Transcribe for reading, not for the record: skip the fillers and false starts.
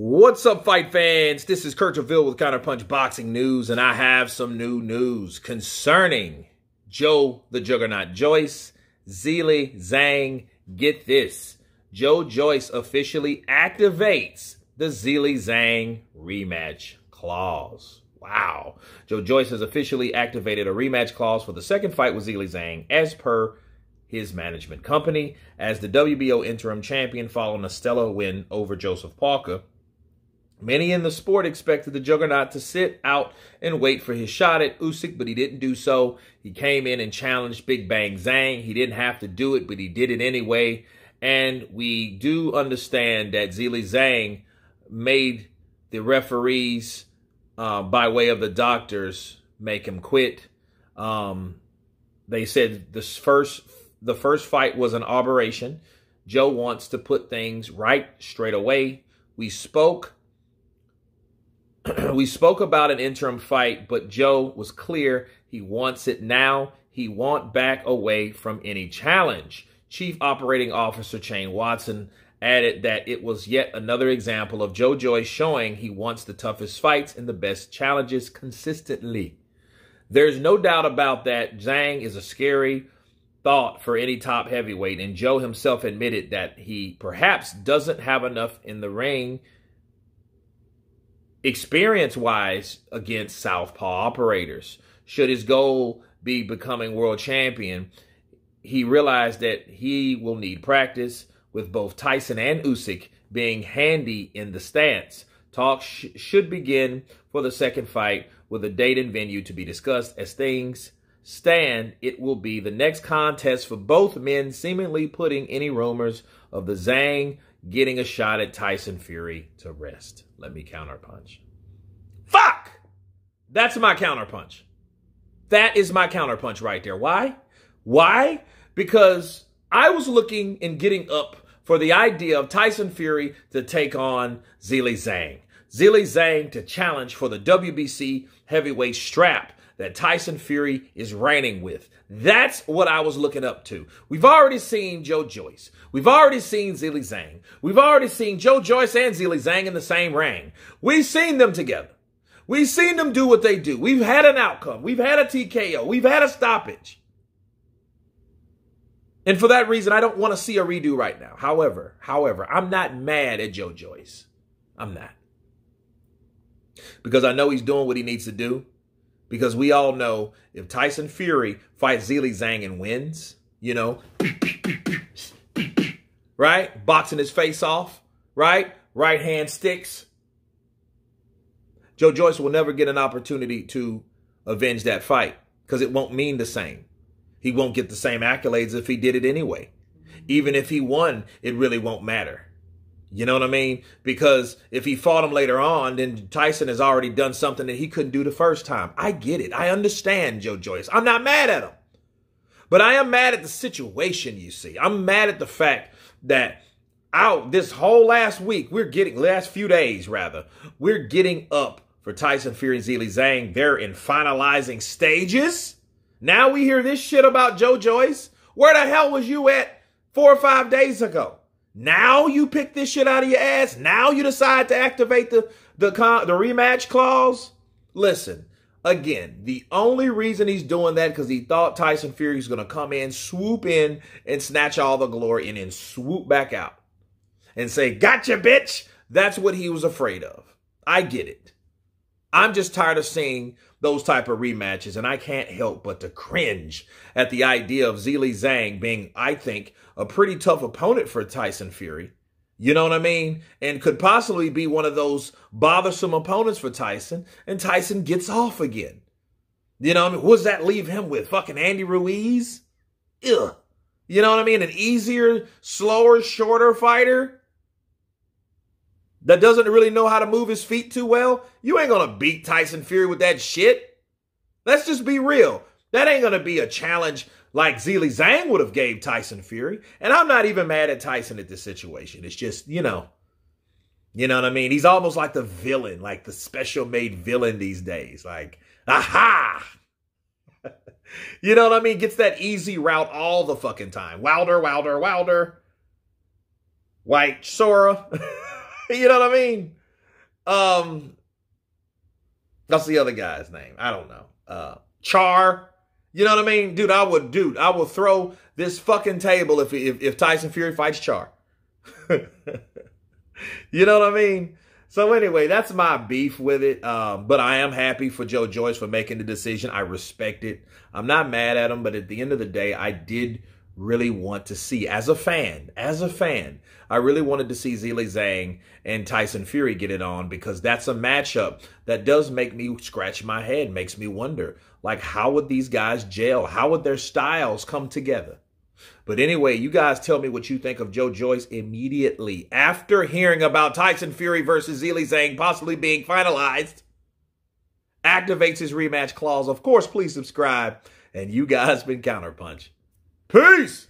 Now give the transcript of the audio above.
What's up, fight fans? This is Counterpunch with Counterpunch Boxing News, and I have some new news concerning Joe the Juggernaut Joyce, Zhilei, Zhang. Get this. Joe Joyce officially activates the Zhilei Zhang rematch clause. Wow. Joe Joyce has officially activated a rematch clause for the second fight with Zhilei Zhang as per his management company as the WBO interim champion following a stellar win over Joseph Parker. Many in the sport expected the Juggernaut to sit out and wait for his shot at Usyk, but he didn't do so. He came in and challenged Big Bang Zhang. He didn't have to do it, but he did it anyway. And we do understand that Zhilei Zhang made the referees, by way of the doctors, make him quit. They said the first fight was an aberration. Joe wants to put things right straight away. We spoke about an interim fight, but Joe was clear he wants it now. He won't back away from any challenge. Chief Operating Officer Shane Watson added that it was yet another example of Joe Joyce showing he wants the toughest fights and the best challenges consistently. There's no doubt about that. Zhang is a scary thought for any top heavyweight, and Joe himself admitted that he perhaps doesn't have enough in the ring experience-wise against southpaw operators. Should his goal be becoming world champion, he realized that he will need practice, with both Tyson and Usyk being handy in the stance. Talks should begin for the second fight, with a date and venue to be discussed. As things stand, it will be the next contest for both men, seemingly putting any rumors of the Zhang getting a shot at Tyson Fury to rest. Let me counterpunch. Fuck! That's my counterpunch. That is my counterpunch right there. Why? Why? Because I was looking and getting up for the idea of Tyson Fury to take on Zhilei Zhang. Zhilei Zhang to challenge for the WBC heavyweight strap that Tyson Fury is reigning with. That's what I was looking up to. We've already seen Joe Joyce. We've already seen Zhilei Zhang. We've already seen Joe Joyce and Zhilei Zhang in the same ring. We've seen them together. We've seen them do what they do. We've had an outcome. We've had a TKO. We've had a stoppage. And for that reason, I don't want to see a redo right now. However, I'm not mad at Joe Joyce. I'm not. Because I know he's doing what he needs to do. Because we all know if Tyson Fury fights Zhilei Zhang and wins, you know, right? Boxing his face off, right? Right hand sticks. Joe Joyce will never get an opportunity to avenge that fight because it won't mean the same. He won't get the same accolades if he did it anyway. Even if he won, it really won't matter. You know what I mean? Because if he fought him later on, then Tyson has already done something that he couldn't do the first time. I get it. I understand Joe Joyce. I'm not mad at him. But I am mad at the situation, you see. I'm mad at the fact that this whole last few days, we're getting up for Tyson Fury and Zhilei Zhang. They're in finalizing stages. Now we hear this shit about Joe Joyce. Where the hell was you at 4 or 5 days ago? Now you pick this shit out of your ass? Now you decide to activate the rematch clause? Listen, again, the only reason he's doing that because he thought Tyson Fury was going to come in, swoop in, and snatch all the glory and then swoop back out and say, gotcha, bitch. That's what he was afraid of. I get it. I'm just tired of seeing those type of rematches, and I can't help but to cringe at the idea of Zhilei Zhang being, I think, a pretty tough opponent for Tyson Fury. You know what I mean? And could possibly be one of those bothersome opponents for Tyson, and Tyson gets off again. You know what I mean? What does that leave him with? Fucking Andy Ruiz? Ugh. You know what I mean? An easier, slower, shorter fighter that doesn't really know how to move his feet too well. You ain't going to beat Tyson Fury with that shit. Let's just be real. That ain't going to be a challenge like Zhilei Zhang would have gave Tyson Fury. And I'm not even mad at Tyson at this situation. It's just, you know what I mean? He's almost like the villain, like the special made villain these days. Like, aha! You know what I mean? Gets that easy route all the fucking time. Wilder. White Sora. You know what I mean? That's the other guy's name. I don't know. Char. You know what I mean? Dude, I will throw this fucking table if Tyson Fury fights Char. You know what I mean? So anyway, that's my beef with it. But I am happy for Joyce for making the decision. I respect it. I'm not mad at him, but at the end of the day, I did really want to see, as a fan, I really wanted to see Zhilei Zhang and Tyson Fury get it on, because that's a matchup that does make me scratch my head, makes me wonder, like, how would these guys gel? How would their styles come together? But anyway, you guys tell me what you think of Joyce immediately after hearing about Tyson Fury versus Zhilei Zhang possibly being finalized. Activates his rematch clause. Of course, please subscribe. And you guys been Counterpunch. Peace!